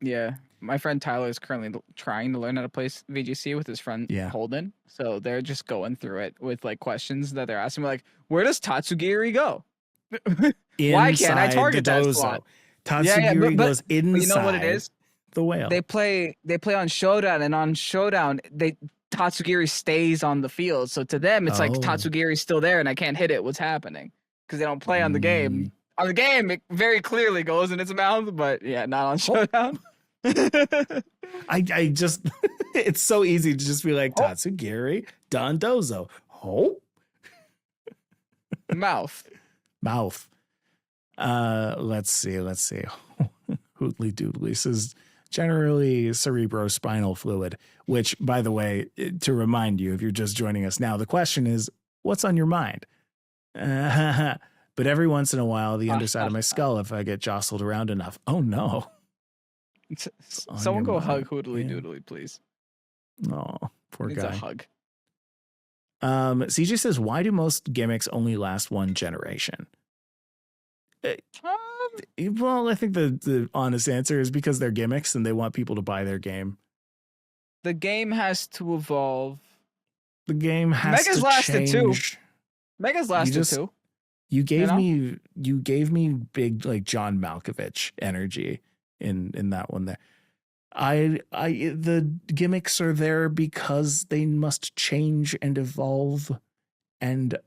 Yeah. My friend Tyler is currently trying to learn how to play VGC with his friend Holden. So they're just going through it with like questions that they're asking, like, where does Tatsugiri go? Why can't I target that spot? Tatsugiri goes inside. You know what it is? The whale. They play on Showdown, and on Showdown, Tatsugiri stays on the field. So to them, it's like Tatsugiri's still there, and I can't hit it. What's happening? Because they don't play on the game. On the game, it very clearly goes in its mouth, but yeah, not on Showdown. I just it's so easy to just be like Tatsugiri, Dondozo. Mouth. Let's see. Hoodly doodly says generally cerebrospinal fluid, which, by the way, to remind you, if you're just joining us now, the question is, what's on your mind? But every once in a while, the underside of my skull, if I get jostled around enough. Oh no. Someone go hug Hoodly Doodly, please. Oh, poor Needs guy. a hug. CJ says, why do most gimmicks only last one generation? Well, I think the honest answer is because they're gimmicks and they want people to buy their game. The game has to evolve. The game has Mega's to lasted change. too. Mega's lasted too. You gave me big like John Malkovich energy in that one there. The gimmicks are there because they must change and evolve, and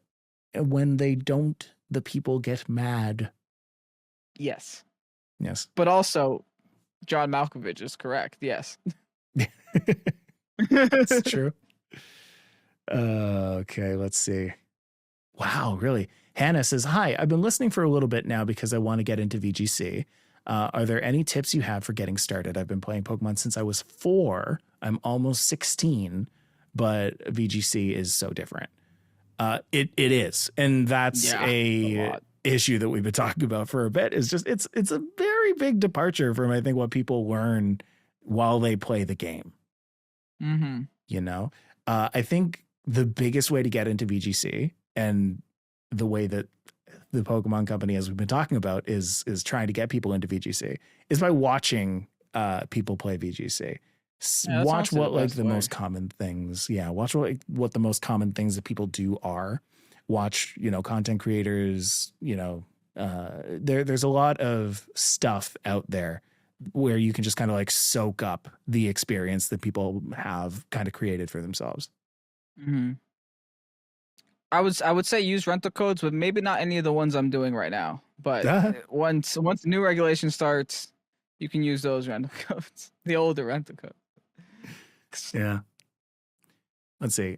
when they don't, the people get mad. Yes. But also, John Malkovich is correct. Yes. That's true. Okay, let's see. Wow, really? Hannah says, hi, I've been listening for a little bit now because I want to get into VGC. Are there any tips you have for getting started? I've been playing Pokemon since I was 4. I'm almost 16, but VGC is so different. It is. And that's a issue that we've been talking about for a bit. Is just it's a very big departure from I think what people learn while they play the game. Mm-hmm. You know, I think the biggest way to get into VGC and the way that the Pokemon Company, as we've been talking about, is trying to get people into VGC is by watching people play VGC. Watch what like the most common things. Yeah, watch what the most common things that people do are. Watch, content creators. There's a lot of stuff out there where you can just kind of like soak up the experience that people have kind of created for themselves. Mm-hmm. I would say use rental codes, but maybe not any of the ones I'm doing right now. But once new regulation starts, you can use those rental codes, the older rental code. Yeah. Let's see.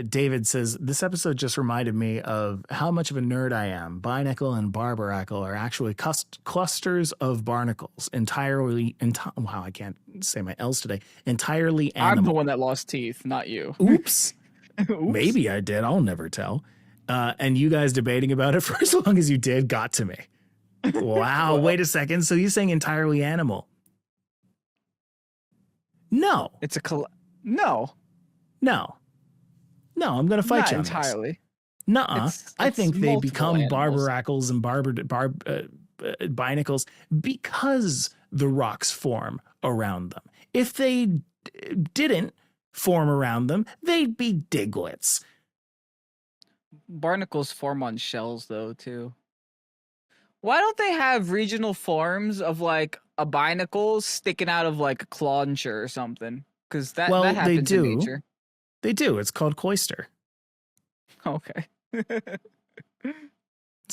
David says, this episode just reminded me of how much of a nerd I am. Binacle and Barbaracle are actually clusters of barnacles, wow, I can't say my L's today. Entirely animal. I'm the one that lost teeth, not you. Oops. Maybe I did. I'll never tell. And you guys debating about it for as long as you did got to me. Wow. Well, wait a second. So you're saying entirely animal? No. It's No. I'm going to fight you on entirely. This. Nuh-uh. I think they become animals. Barbaracles and Binacles because the rocks form around them. If they didn't form around them, they'd be Diglets. Barnacles form on shells, though, too. Why don't they have regional forms of, like, a Binacle sticking out of, like, a Clauncher or something? Because that happens in nature. They do. It's called Cloyster. Okay. It's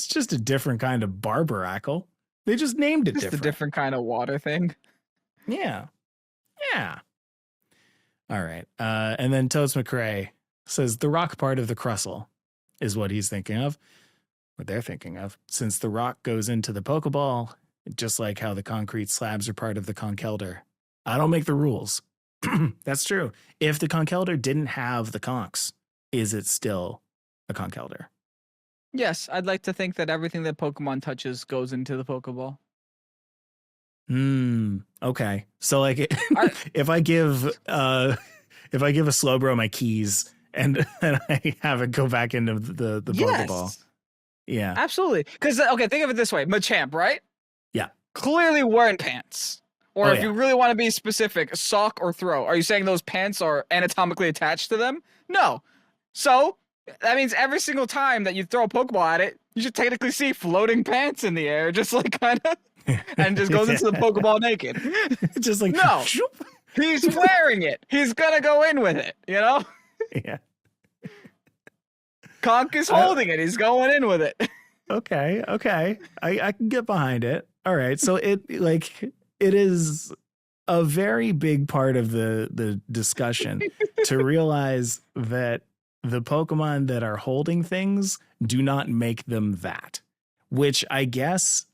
just a different kind of Barbaracle. They just named it different. Just a different kind of water thing. Yeah. All right. And then Toads McRae says the rock part of the Crustle is what he's thinking of, what they're thinking of, since the rock goes into the Pokeball, just like how the concrete slabs are part of the Conkeldurr. I don't make the rules. That's true. If the Conkeldurr didn't have the conchs, is it still a Conkeldurr? Yes, I'd like to think that everything that Pokemon touches goes into the Pokeball. Okay. So like if I give a Slowbro my keys and I have it go back into the Pokeball. Yeah. Absolutely. Because think of it this way. Machamp, right? Yeah. Clearly wearing pants. Or if you really want to be specific, sock or throw. Are you saying those pants are anatomically attached to them? No. So that means every single time that you throw a Pokeball at it, you should technically see floating pants in the air, just like kind of, and just goes into the Pokeball naked. Just like, no, he's wearing it. He's gonna go in with it, Yeah. Conk is holding it. He's going in with it. Okay. I can get behind it. All right. So it is a very big part of the discussion to realize that the Pokemon that are holding things do not make them that, which I guess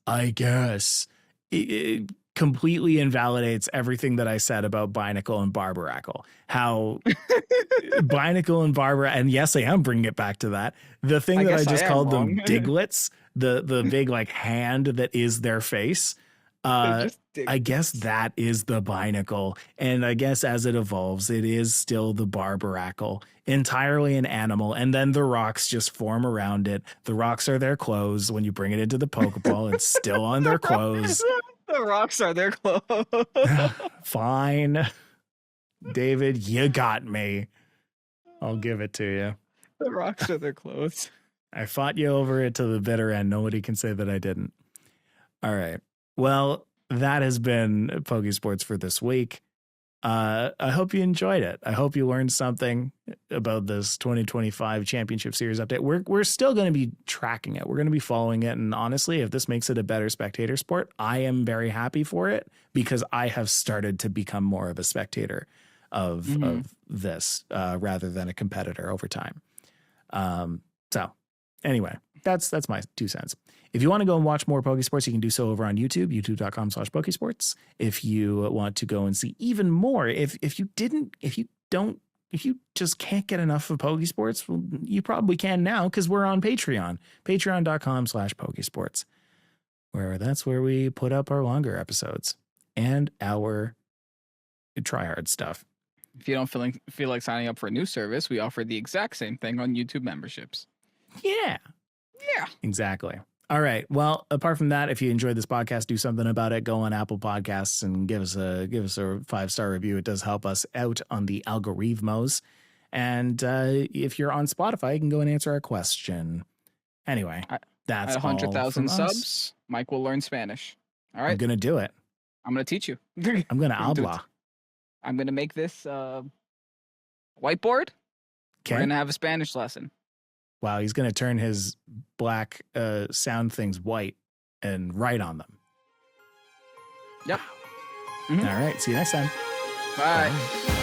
it completely invalidates everything that I said about Binacle and Barbaracle. How Binacle and Barbara, and yes, I am bringing it back to that. The thing that I just called them Diglets, the big like hand that is their face. I guess that is the Binacle. And I guess as it evolves, it is still the Barbaracle, entirely an animal. And then the rocks just form around it. The rocks are their clothes. When you bring it into the Pokeball, it's still on their clothes. The rocks are their clothes. Fine. David, you got me. I'll give it to you. The rocks are their clothes. I fought you over it to the bitter end. Nobody can say that I didn't. All right. Well, that has been Pokésports for this week. I hope you enjoyed it. I hope you learned something about this 2025 Championship Series update. We're still going to be tracking it. We're going to be following it. And honestly, if this makes it a better spectator sport, I am very happy for it because I have started to become more of a spectator of this rather than a competitor over time. So anyway, that's my 2 cents. If you want to go and watch more Pokésports, you can do so over on YouTube, youtube.com/Pokésports. If you want to go and see even more, if you just can't get enough of Pokésports, well, you probably can now because we're on Patreon, patreon.com/Pokésports, that's where we put up our longer episodes and our tryhard stuff. If you don't feel like signing up for a new service, we offer the exact same thing on YouTube memberships. Yeah, exactly. All right. Well, apart from that, if you enjoyed this podcast, do something about it. Go on Apple Podcasts and give us a 5-star review. It does help us out on the algorithmos. And if you're on Spotify, you can go and answer our question. Anyway, that's at 100,000 subs. Mike will learn Spanish. All right. I'm gonna do it. I'm gonna teach you. I'm gonna habla. I'm gonna make this whiteboard. Okay. We're gonna have a Spanish lesson. Wow, he's going to turn his black sound things white and write on them. Yep. Wow. All right, see you next time. Bye. Bye.